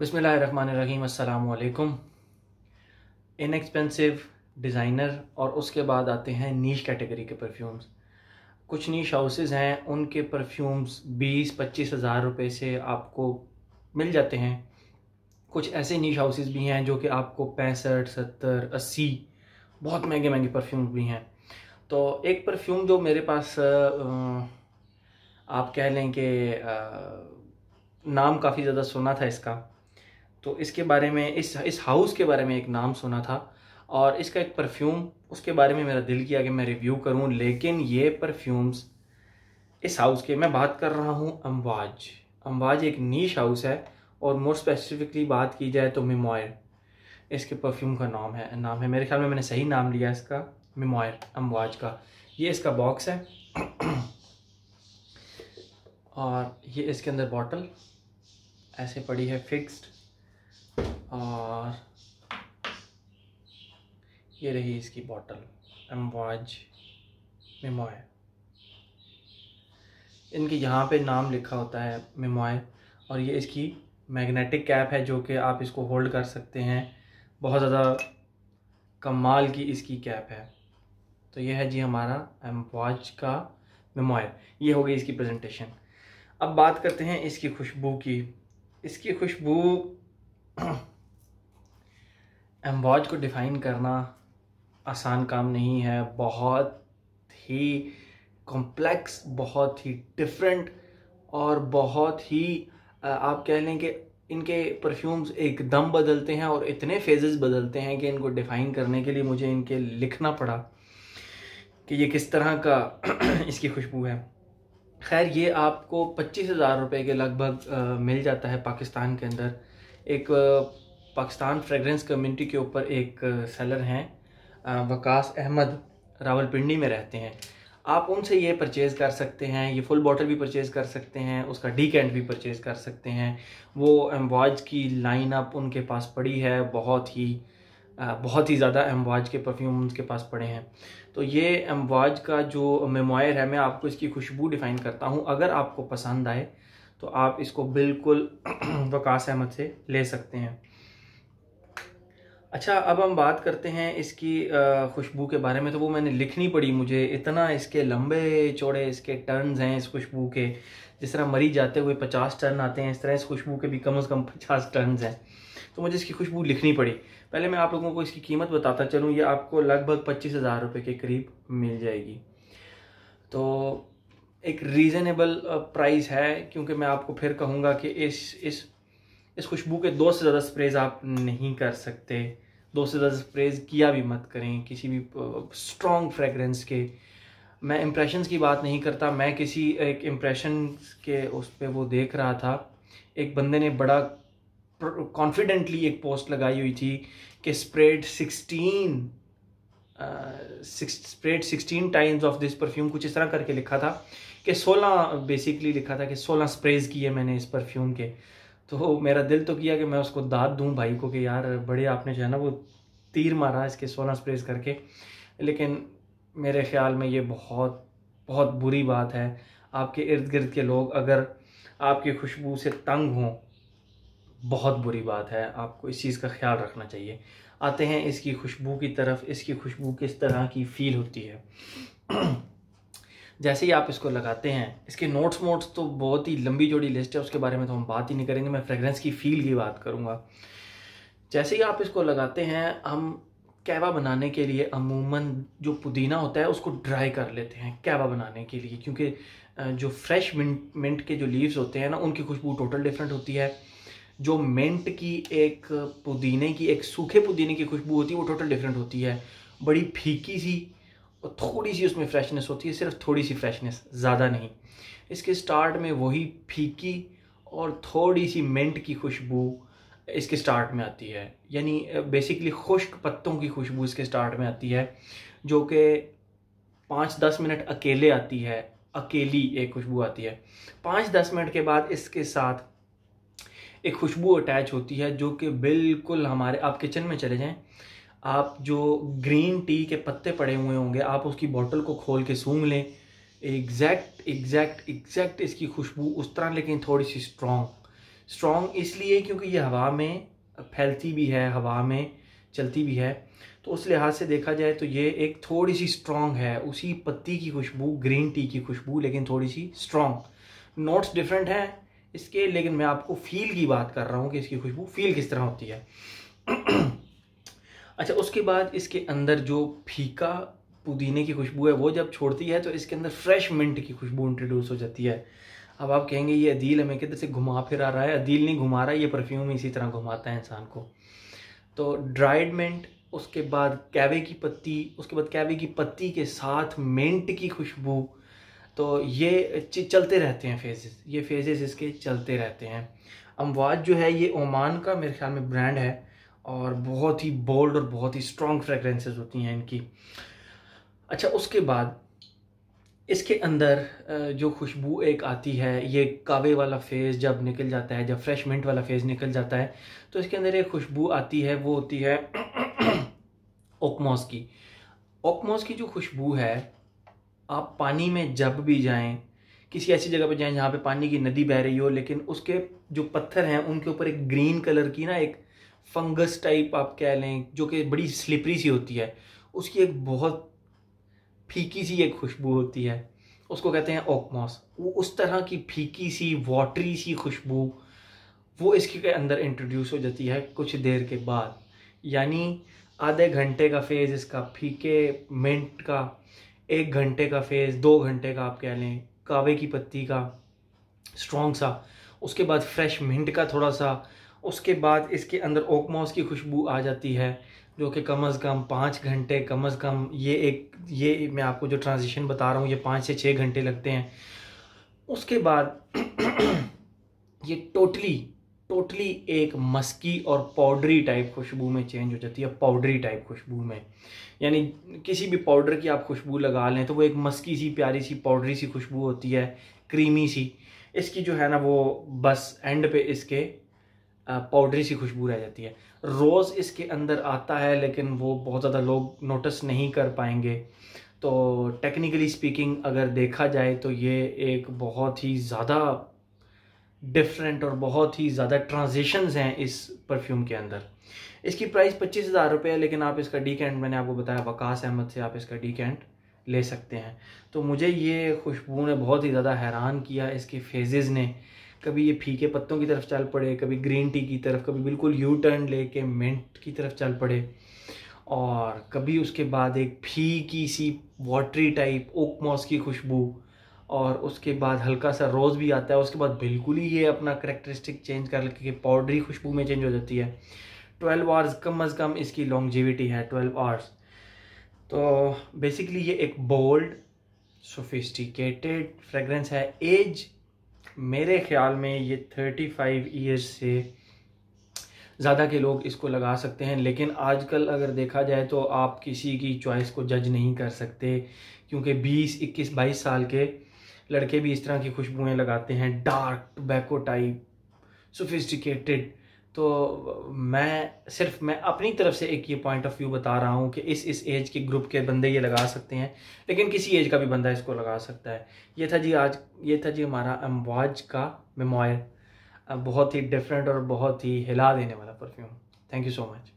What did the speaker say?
बिस्मिल्लाहिर्रहमानिर्रहीम, अस्सलाम वालेकुम। इनएक्सपेंसिव, डिज़ाइनर और उसके बाद आते हैं नीश कैटेगरी के परफ्यूम्स। कुछ नीश हाउसेस हैं, उनके परफ्यूम्स 20-25 हज़ार रुपये से आपको मिल जाते हैं। कुछ ऐसे नीश हाउसेस भी हैं जो कि आपको 65, 70, 80 बहुत महंगे महंगे परफ्यूम्स भी हैं। तो एक परफ्यूम जो मेरे पास आप कह लें कि नाम काफ़ी ज़्यादा सुना था इसका, तो इसके बारे में इस हाउस के बारे में एक नाम सुना था और इसका एक परफ्यूम, उसके बारे में मेरा दिल किया कि मैं रिव्यू करूं। लेकिन ये परफ्यूम्स इस हाउस के, मैं बात कर रहा हूं अमवाज। अमवाज एक नीश हाउस है और मोर स्पेसिफिकली बात की जाए तो मेमोयर इसके परफ्यूम का नाम है मेरे ख्याल में मैंने सही नाम लिया इसका, मेमोयर अमवाज का। ये इसका बॉक्स है और ये इसके अंदर बॉटल ऐसे पड़ी है फिक्स्ड, और ये रही इसकी बॉटल अमवाज मेमोयर। इनके यहाँ पे नाम लिखा होता है मेमोयर, और ये इसकी मैग्नेटिक कैप है जो कि आप इसको होल्ड कर सकते हैं। बहुत ज़्यादा कमाल की इसकी कैप है। तो ये है जी हमारा अमवाज का मेमोयर। ये हो गई इसकी प्रेजेंटेशन। अब बात करते हैं इसकी खुशबू की। इसकी खुशबू अमवाज को डिफ़ाइन करना आसान काम नहीं है। बहुत ही कॉम्प्लेक्स, बहुत ही डिफरेंट और बहुत ही आप कह लें कि इनके परफ्यूम्स एकदम बदलते हैं और इतने फेजेस बदलते हैं कि इनको डिफ़ाइन करने के लिए मुझे इनके लिखना पड़ा कि ये किस तरह का इसकी खुशबू है। खैर, ये आपको 25,000 रुपये के लगभग मिल जाता है पाकिस्तान के अंदर। एक पाकिस्तान फ्रेगरेंस कम्युनिटी के ऊपर एक सेलर हैं, वकास अहमद, रावलपिंडी में रहते हैं। आप उनसे ये परचेज़ कर सकते हैं। ये फुल बॉटल भी परचेज़ कर सकते हैं, उसका डीकेंट भी परचेज़ कर सकते हैं। वो अमवाज की लाइन अप उनके पास पड़ी है, बहुत ही ज़्यादा अमवाज के परफ्यूम उनके पास पड़े हैं। तो ये अमवाज का जो मेमोयर है, मैं आपको इसकी खुशबू डिफ़ाइन करता हूँ। अगर आपको पसंद आए तो आप इसको बिल्कुल वकास अहमद से ले सकते हैं। अच्छा, अब हम बात करते हैं इसकी खुशबू के बारे में। तो वो मैंने लिखनी पड़ी मुझे, इतना इसके लंबे चौड़े इसके टर्न्स हैं इस खुशबू के। जिस तरह मरी जाते हुए 50 टर्न आते हैं, इस तरह इस खुशबू के भी कम से कम 50 टर्न्स हैं। तो मुझे इसकी खुशबू लिखनी पड़ी। पहले मैं आप लोगों को इसकी कीमत बताता चलूँ। ये आपको लगभग 25,000 रुपये के करीब मिल जाएगी। तो एक रीज़नेबल प्राइस है, क्योंकि मैं आपको फिर कहूँगा कि इस खुशबू के 2 से ज़्यादा स्प्रेज आप नहीं कर सकते। 2 से ज़्यादा स्प्रेज किया भी मत करें किसी भी स्ट्रॉन्ग फ्रेगरेंस के। मैं इम्प्रेशंस की बात नहीं करता, मैं किसी एक इम्प्रेशन के उस पर वो देख रहा था। एक बंदे ने बड़ा कॉन्फिडेंटली एक पोस्ट लगाई हुई थी कि spread 16 times of this perfume, कुछ इस तरह करके लिखा था कि 16 बेसिकली लिखा था कि 16 स्प्रेज किए मैंने इस परफ्यूम के। तो मेरा दिल तो किया कि मैं उसको दाद दूं भाई को कि यार बड़े आपने जो है ना वो तीर मारा इसके 16 स्प्रेज करके। लेकिन मेरे ख्याल में ये बहुत बहुत बुरी बात है। आपके इर्द गिर्द के लोग अगर आपकी खुशबू से तंग हों, बहुत बुरी बात है। आपको इस चीज़ का ख्याल रखना चाहिए। आते हैं इसकी खुशबू की तरफ। इसकी खुशबू किस तरह की फ़ील होती है। जैसे ही आप इसको लगाते हैं, इसके नोट्स तो बहुत ही लंबी चौड़ी लिस्ट है, उसके बारे में तो हम बात ही नहीं करेंगे। मैं फ्रेगरेंस की फ़ील की बात करूँगा। जैसे ही आप इसको लगाते हैं, हम कहवा बनाने के लिए अमूमन जो पुदीना होता है उसको ड्राई कर लेते हैं कहवा बनाने के लिए, क्योंकि जो फ्रेश मिंट के जो लीव्स होते हैं ना, उनकी खुशबू टोटल डिफरेंट होती है। जो मिंट की एक पुदीने की, एक सूखे पुदीने की खुशबू होती है, वो टोटल डिफरेंट होती है। बड़ी फीकी सी और थोड़ी सी उसमें फ्रेशनेस होती है, सिर्फ थोड़ी सी फ्रेशनेस, ज़्यादा नहीं। इसके स्टार्ट में वही फीकी और थोड़ी सी मिंट की खुशबू इसके स्टार्ट में आती है। यानी बेसिकली खुश्क पत्तों की खुशबू इसके स्टार्ट में आती है, जो कि 5-10 मिनट अकेले आती है। अकेली एक खुशबू आती है। 5-10 मिनट के बाद इसके साथ एक खुशबू अटैच होती है जो कि बिल्कुल हमारे, आप किचन में चले जाएं, आप जो ग्रीन टी के पत्ते पड़े हुए होंगे, आप उसकी बोतल को खोल के सूंघ लें, एग्जैक्ट इसकी खुशबू उस तरह, लेकिन थोड़ी सी स्ट्रॉन्ग इसलिए क्योंकि ये हवा में फैलती भी है, हवा में चलती भी है, तो उस लिहाज से देखा जाए तो ये एक थोड़ी सी स्ट्रॉन्ग है। उसी पत्ती की खुशबू, ग्रीन टी की खुशबू, लेकिन थोड़ी सी स्ट्रॉन्ग। नोट्स डिफरेंट हैं इसके, लेकिन मैं आपको फील की बात कर रहा हूँ कि इसकी खुशबू फील किस तरह होती है। अच्छा, उसके बाद इसके अंदर जो फीका पुदीने की खुशबू है वो जब छोड़ती है तो इसके अंदर फ्रेश मिंट की खुशबू इंट्रोड्यूस हो जाती है। अब आप कहेंगे ये अदील हमें किधर से घुमा फिरा रहा है। अदील नहीं घुमा रहा है, ये परफ्यूम इसी तरह घुमाता है इंसान को। तो ड्राइड मिंट, उसके बाद कैवे की पत्ती, उसके बाद कैवे की पत्ती के साथ मिंट की खुशबू। तो ये चलते रहते हैं फेजेस, ये फेजेस इसके चलते रहते हैं। अमवाज जो है ये ओमान का मेरे ख्याल में ब्रांड है और बहुत ही बोल्ड और बहुत ही स्ट्रॉन्ग फ्रेगरेंसेस होती हैं इनकी। अच्छा, उसके बाद इसके अंदर जो खुशबू एक आती है, ये कावे वाला फेज़ जब निकल जाता है, जब फ्रेश मिंट वाला फेज़ निकल जाता है, तो इसके अंदर एक खुशबू आती है, वो होती है ओकमॉस की। ओकमॉस की जो खुशबू है, आप पानी में जब भी जाएं, किसी ऐसी जगह पे जाएं जहाँ पे पानी की नदी बह रही हो, लेकिन उसके जो पत्थर हैं उनके ऊपर एक ग्रीन कलर की ना एक फंगस टाइप आप कह लें, जो कि बड़ी स्लिपरी सी होती है, उसकी एक बहुत फीकी सी एक खुशबू होती है, उसको कहते हैं ओकमॉस। वो उस तरह की फीकी सी वाटरी सी खुशबू वो इसके अंदर इंट्रोड्यूस हो जाती है कुछ देर के बाद। यानी आधे घंटे का फेज़ इसका फीके मिंट का, 1 घंटे का फेज़, 2 घंटे का आप कह लें कावे की पत्ती का स्ट्रॉन्ग सा, उसके बाद फ्रेश मिंट का थोड़ा सा, उसके बाद इसके अंदर ओकमॉस की खुशबू आ जाती है जो कि कम अज़ कम 5 घंटे, कम अज़ कम ये मैं आपको जो ट्रांजिशन बता रहा हूँ ये 5 से 6 घंटे लगते हैं। उसके बाद ये टोटली एक मस्की और पाउडरी टाइप खुशबू में चेंज हो जाती है, पाउडरी टाइप खुशबू में। यानी किसी भी पाउडर की आप खुशबू लगा लें तो वो एक मस्की सी, प्यारी सी, पाउडरी सी खुशबू होती है, क्रीमी सी। इसकी जो है ना वो बस एंड पे इसके पाउडरी सी खुशबू रह जाती है। रोज़ इसके अंदर आता है लेकिन वो बहुत ज़्यादा लोग नोटिस नहीं कर पाएंगे। तो टेक्निकली स्पीकिंग अगर देखा जाए तो ये एक बहुत ही ज़्यादा डिफरेंट और बहुत ही ज़्यादा ट्रांजिशंस हैं इस परफ्यूम के अंदर। इसकी प्राइस 25,000 रुपये है, लेकिन आप इसका डीकेंट, मैंने आपको बताया वकास अहमद से आप इसका डीकेंट ले सकते हैं। तो मुझे ये खुशबू ने बहुत ही ज़्यादा हैरान किया, इसके फेजेस ने। कभी ये फीके पत्तों की तरफ चल पड़े, कभी ग्रीन टी की तरफ, कभी बिल्कुल यू टर्न लेके मिंट की तरफ चल पड़े, और कभी उसके बाद एक फीकी सी वाटरी टाइप ओकमॉस की खुशबू, और उसके बाद हल्का सा रोज़ भी आता है। उसके बाद बिल्कुल ही ये अपना करेक्टरिस्टिक चेंज कर लेके पाउडरी खुशबू में चेंज हो जाती है। 12 आवर्स कम अज़ कम इसकी लॉन्गजिविटी है, 12 आवर्स। तो बेसिकली ये एक बोल्ड सोफिस्टिकेटेड फ्रेगरेंस है। एज मेरे ख्याल में ये 35 ईयर्स से ज़्यादा के लोग इसको लगा सकते हैं, लेकिन आजकल अगर देखा जाए तो आप किसी की चॉइस को जज नहीं कर सकते, क्योंकि 20, 21, 22 साल के लड़के भी इस तरह की खुशबुएं लगाते हैं, डार्क टोबैको टाइप, सोफिस्टिकेटेड। तो मैं अपनी तरफ से एक ये पॉइंट ऑफ व्यू बता रहा हूँ कि इस एज के ग्रुप के बंदे ये लगा सकते हैं, लेकिन किसी एज का भी बंदा इसको लगा सकता है। ये था जी हमारा अमवाज का मेमोयर, बहुत ही डिफरेंट और बहुत ही हिला देने वाला perfume. Thank you so much.